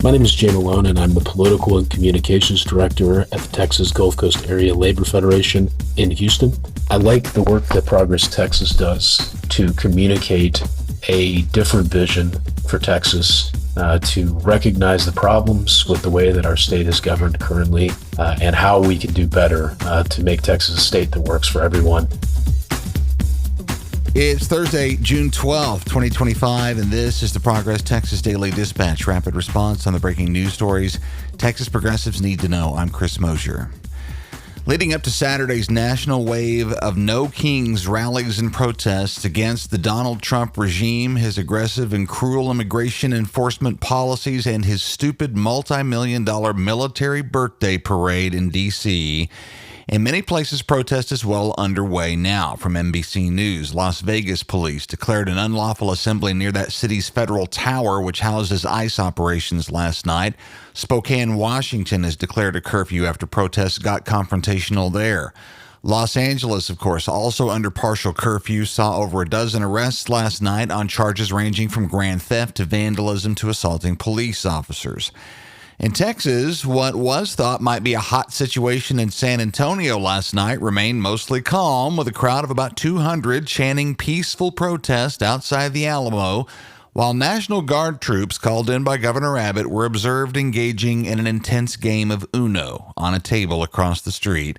My name is Jay Malone, and I'm the Political and Communications Director at the Texas Gulf Coast Area Labor Federation in Houston. I like the work that Progress Texas does to communicate a different vision for Texas, to recognize the problems with the way that our state is governed currently, and how we can do better to make Texas a state that works for everyone. It's Thursday, June 12th, 2025, and this is the Progress Texas Daily Dispatch, rapid response on the breaking news stories Texas progressives need to know. I'm Chris Mosier. Leading up to Saturday's national wave of No Kings rallies and protests against the Donald Trump regime, his aggressive and cruel immigration enforcement policies, and his stupid multi-million-dollar military birthday parade in D.C., in many places, protest is well underway now. From NBC News, Las Vegas police declared an unlawful assembly near that city's federal tower, which houses ICE operations last night. Spokane, Washington has declared a curfew after protests got confrontational there. Los Angeles, of course, also under partial curfew, saw over a dozen arrests last night on charges ranging from grand theft to vandalism to assaulting police officers. In Texas, what was thought might be a hot situation in San Antonio last night remained mostly calm, with a crowd of about 200 chanting peaceful protest outside the Alamo, while National Guard troops called in by Governor Abbott were observed engaging in an intense game of Uno on a table across the street.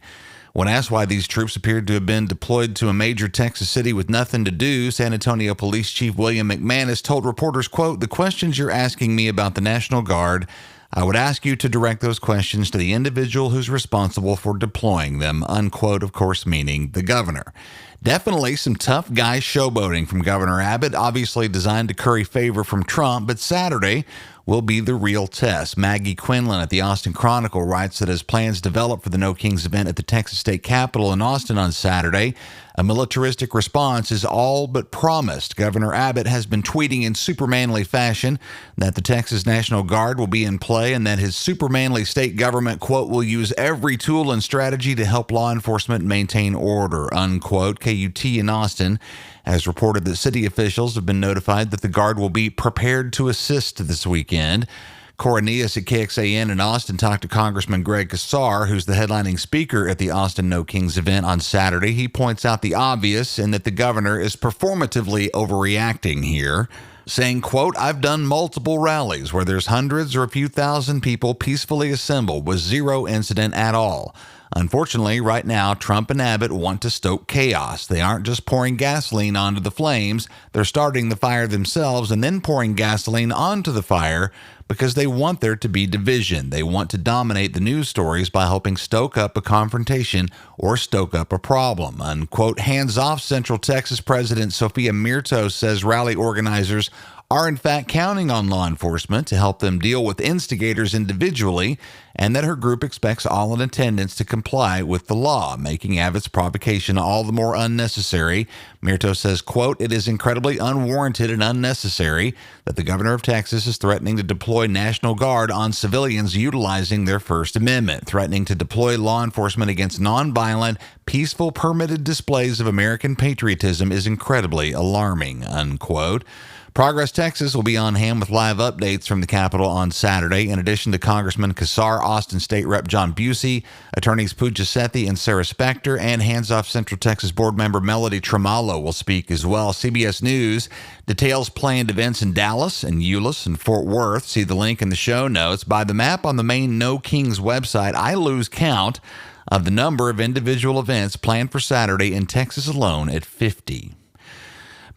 When asked why these troops appeared to have been deployed to a major Texas city with nothing to do, San Antonio Police Chief William McManus told reporters, quote, "The questions you're asking me about the National Guard, I would ask you to direct those questions to the individual who's responsible for deploying them," unquote, of course, meaning the governor. Definitely some tough guy showboating from Governor Abbott, obviously designed to curry favor from Trump, but Saturday will be the real test. Maggie Quinlan at the Austin Chronicle writes that as plans develop for the No Kings event at the Texas State Capitol in Austin on Saturday, a militaristic response is all but promised. Governor Abbott has been tweeting in supermanly fashion that the Texas National Guard will be in play and that his supermanly state government, quote, "will use every tool and strategy to help law enforcement maintain order," unquote. KUT in Austin has reported that city officials have been notified that the Guard will be prepared to assist this weekend. Cornelius at KXAN in Austin talked to Congressman Greg Casar, who's the headlining speaker at the Austin No Kings event on Saturday. He points out the obvious in that the governor is performatively overreacting here, saying, quote, "I've done multiple rallies where there's hundreds or a few thousand people peacefully assembled with zero incident at all. Unfortunately, right now, Trump and Abbott want to stoke chaos. They aren't just pouring gasoline onto the flames. They're starting the fire themselves and then pouring gasoline onto the fire because they want there to be division. They want to dominate the news stories by helping stoke up a confrontation or stoke up a problem," unquote. Hands-off Central Texas President Sophia Mirto says rally organizers are in fact counting on law enforcement to help them deal with instigators individually, and that her group expects all in attendance to comply with the law, making Abbott's provocation all the more unnecessary. Mirto says, quote, "It is incredibly unwarranted and unnecessary that the governor of Texas is threatening to deploy National Guard on civilians utilizing their First Amendment. Threatening to deploy law enforcement against nonviolent, peaceful, permitted displays of American patriotism is incredibly alarming," unquote. Progress Texas will be on hand with live updates from the Capitol on Saturday. In addition to Congressman Casar, Austin State Rep John Busey, attorneys Pooja Sethi and Sarah Spector, and Hands Off Central Texas board member Melody Tremalo will speak as well. CBS News details planned events in Dallas and Euless and Fort Worth. See the link in the show notes. By the map on the main No Kings website, I lose count of the number of individual events planned for Saturday in Texas alone at 50.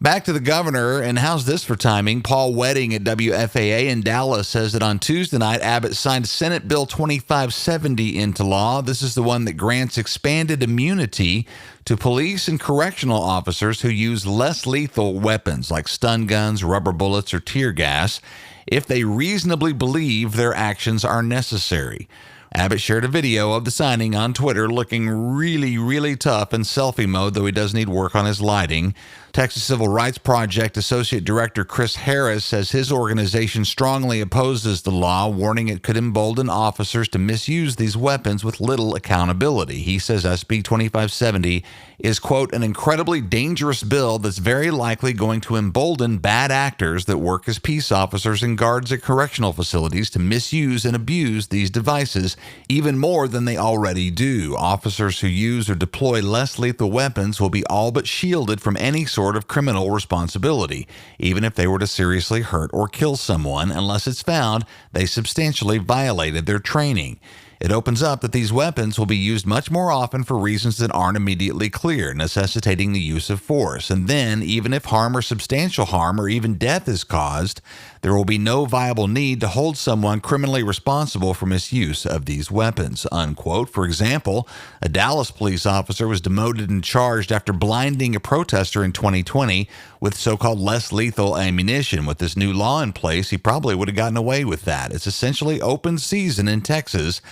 Back to the governor, and how's this for timing? Paul Wedding at WFAA in Dallas says that on Tuesday night, Abbott signed Senate Bill 2570 into law. This is the one that grants expanded immunity to police and correctional officers who use less lethal weapons like stun guns, rubber bullets, or tear gas if they reasonably believe their actions are necessary. Abbott shared a video of the signing on Twitter looking really, really tough in selfie mode, though he does need work on his lighting. Texas Civil Rights Project Associate Director Chris Harris says his organization strongly opposes the law, warning it could embolden officers to misuse these weapons with little accountability. He says SB 2570 is, quote, an incredibly dangerous bill that's very likely going to embolden bad actors that work as peace officers and guards at correctional facilities to misuse and abuse these devices even more than they already do. Officers who use or deploy less lethal weapons will be all but shielded from any sort of criminal responsibility, even if they were to seriously hurt or kill someone, unless it's found they substantially violated their training. It opens up that these weapons will be used much more often for reasons that aren't immediately clear, necessitating the use of force. And then, even if harm or substantial harm or even death is caused, there will be no viable need to hold someone criminally responsible for misuse of these weapons, unquote. For example, a Dallas police officer was demoted and charged after blinding a protester in 2020 with so-called less lethal ammunition. With this new law in place, he probably would have gotten away with that. It's essentially open season in Texas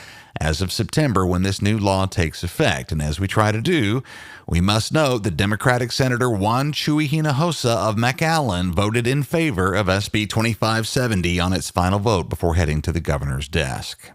as of September when this new law takes effect. And as we try to do, we must note that Democratic Senator Juan Chuy Hinojosa of McAllen voted in favor of SB 2570 on its final vote before heading to the governor's desk.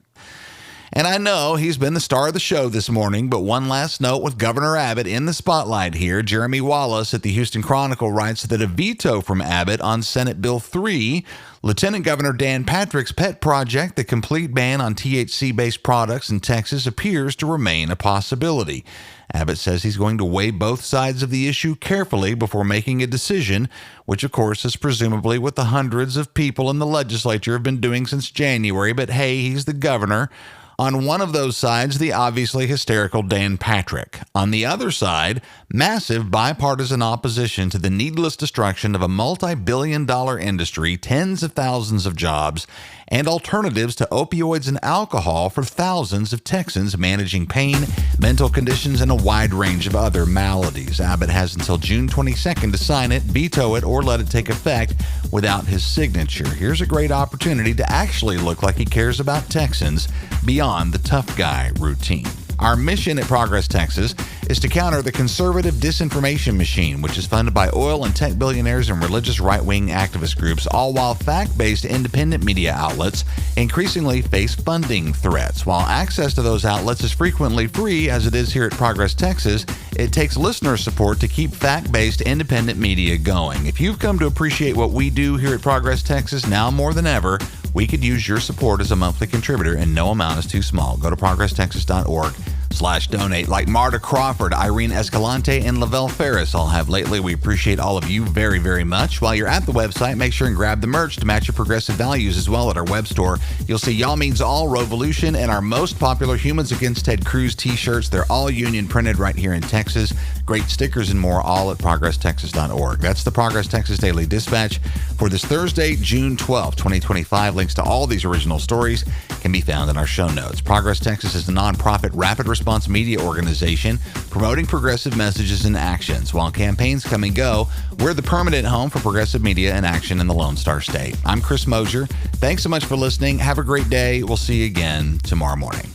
And I know he's been the star of the show this morning, but one last note with Governor Abbott in the spotlight here. Jeremy Wallace at the Houston Chronicle writes that a veto from Abbott on Senate Bill 3, Lieutenant Governor Dan Patrick's pet project, the complete ban on THC-based products in Texas, appears to remain a possibility. Abbott says he's going to weigh both sides of the issue carefully before making a decision, which of course is presumably what the hundreds of people in the legislature have been doing since January. But hey, he's the governor. On one of those sides, the obviously hysterical Dan Patrick. On the other side, massive bipartisan opposition to the needless destruction of a multi-billion-dollar industry, tens of thousands of jobs, and alternatives to opioids and alcohol for thousands of Texans managing pain, mental conditions, and a wide range of other maladies. Abbott has until June 22nd to sign it, veto it, or let it take effect without his signature. Here's a great opportunity to actually look like he cares about Texans beyond the tough guy routine. Our mission at Progress Texas is to counter the conservative disinformation machine, which is funded by oil and tech billionaires and religious right-wing activist groups, all while fact-based independent media outlets increasingly face funding threats. While access to those outlets is frequently free, as it is here at Progress Texas, it takes listener support to keep fact-based independent media going. If you've come to appreciate what we do here at Progress Texas now more than ever, we could use your support as a monthly contributor, and no amount is too small. Go to progresstexas.org/donate. Like Marta Crawford, Irene Escalante, and Lavelle Ferris all have lately. We appreciate all of you very, very much. While you're at the website, make sure and grab the merch to match your progressive values as well at our web store. You'll see Y'all Means All, Revolution, and our most popular Humans Against Ted Cruz t-shirts. They're all union printed right here in Texas. Great stickers and more, all at progresstexas.org. That's the Progress Texas Daily Dispatch for this Thursday, June 12, 2025. Links to all these original stories can be found in our show notes. Progress Texas is a nonprofit rapid response media organization promoting progressive messages and actions. While campaigns come and go, we're the permanent home for progressive media and action in the Lone Star State. I'm Chris Mosier. Thanks so much for listening. Have a great day. We'll see you again tomorrow morning.